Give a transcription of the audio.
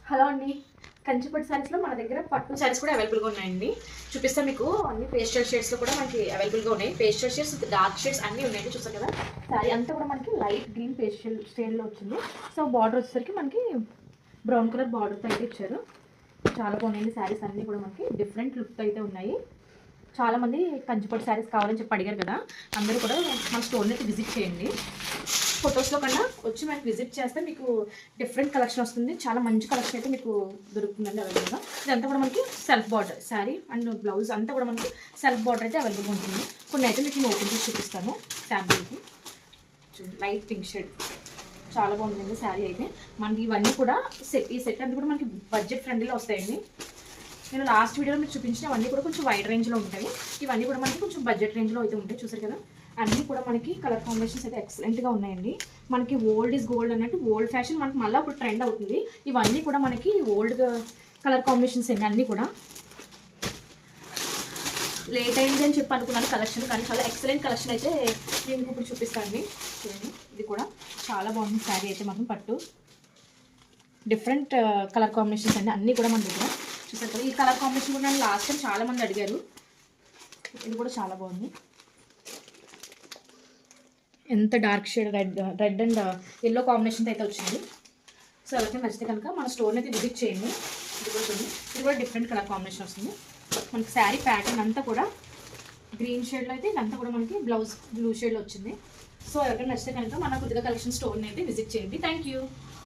Hello అండి. కంచిపట్టు శారీస్లో మన దగ్గర పట్టు శారీస్ కూడా అవైలబుల్గా ఉన్నాయండి. చూపిస్తాను మీకు. అన్ని పేస్టల్ షేడ్స్లో కూడా మనకి అవైలబుల్గా ఉన్నాయి. పేస్టల్ షేడ్స్, డార్క్ షేడ్స్ అన్నీ ఉన్నాయండి. చూస్తారు కదా, శారీ అంతా కూడా మనకి లైట్ గ్రీన్ పేస్టల్ షేడ్లో వచ్చింది. సో బార్డర్ వచ్చేసరికి మనకి బ్రౌన్ కలర్ బార్డర్తో అయితే ఇచ్చారు. చాలా బాగున్నాయండి శారీస్ అన్నీ కూడా మనకి డిఫరెంట్ లుక్తో అయితే ఉన్నాయి. చాలామంది కంచిపట్టు శారీస్ కావాలని చెప్పి అడిగారు కదా, అందరూ కూడా మన స్టోర్ని అయితే విజిట్ చేయండి. ఫొటోస్లో కన్నా వచ్చి మనకి విజిట్ చేస్తే మీకు డిఫరెంట్ కలెక్షన్ వస్తుంది. చాలా మంచి కలెక్షన్ అయితే మీకు దొరుకుతుందండి అవైలబుల్గా. ఇదంతా కూడా మనకి self border sari and blouse అంతా కూడా మనకి సెల్ఫ్ బార్డర్ అయితే అవైలబుల్గా ఉంటుంది. కొన్ని అయితే మీకు ఓపెన్ చేసి చూపిస్తాను. శాంపిల్కి లైట్ పింక్ షేడ్ చాలా బాగుందండి శారీ అయితే. మనకి ఇవన్నీ కూడా ఈ సెట్ అంతా కూడా మనకి బడ్జెట్ ఫ్రెండ్లీలో వస్తాయండి. నేను లాస్ట్ వీడియోలో మీకు చూపించినవన్నీ కూడా కొంచెం వైడ్ రేంజ్లో ఉంటాయి. ఇవన్నీ కూడా మనకి కొంచెం బడ్జెట్ రేంజ్లో అయితే ఉంటాయి. చూసారు కదా, అన్నీ కూడా మనకి కలర్ కాంబినేషన్స్ అయితే ఎక్సలెంట్గా ఉన్నాయండి. మనకి ఓల్డ్ ఈజ్ గోల్డ్ అన్నట్టు ఓల్డ్ ఫ్యాషన్ మనకి మళ్ళీ ఇప్పుడు ట్రెండ్ అవుతుంది. ఇవన్నీ కూడా మనకి ఓల్డ్ కలర్ కాంబినేషన్స్ అండి. అన్నీ కూడా లేట్ అయింది అని చెప్పి అనుకున్నాను కలెక్షన్, కానీ చాలా ఎక్సలెంట్ కలెక్షన్ అయితే నేను ఇప్పుడు చూపిస్తానండి. చూడండి, ఇది కూడా చాలా బాగుంది శారీ అయితే మాత్రం పట్టు. డిఫరెంట్ కలర్ కాంబినేషన్స్ అండి అన్నీ కూడా మన దగ్గర. చూసారు కదా, ఈ కలర్ కాంబినేషన్ కూడా నన్ను లాస్ట్ టైం చాలామంది అడిగారు. ఇది కూడా చాలా బాగుంది. ఎంత dark shade red and yellow combination అయితే వచ్చింది. సో ఎవరికైనా నచ్చితే కనుక మన స్టోర్ని అయితే విజిట్ చేయండి. ఇది కూడా చూడండి, ఇది కూడా డిఫరెంట్ కలర్ కాంబినేషన్ వస్తుంది. మనకి శారీ ప్యాటర్న్ అంతా కూడా గ్రీన్ షేడ్లో అయితే ఇదంతా కూడా మనకి బ్లౌజ్ బ్లూ షేడ్లో వచ్చింది. సో ఎవరికైనా నచ్చితే కనుక మన కొద్దిగా కలెక్షన్ స్టోర్ని అయితే విజిట్ చేయండి. Thank you.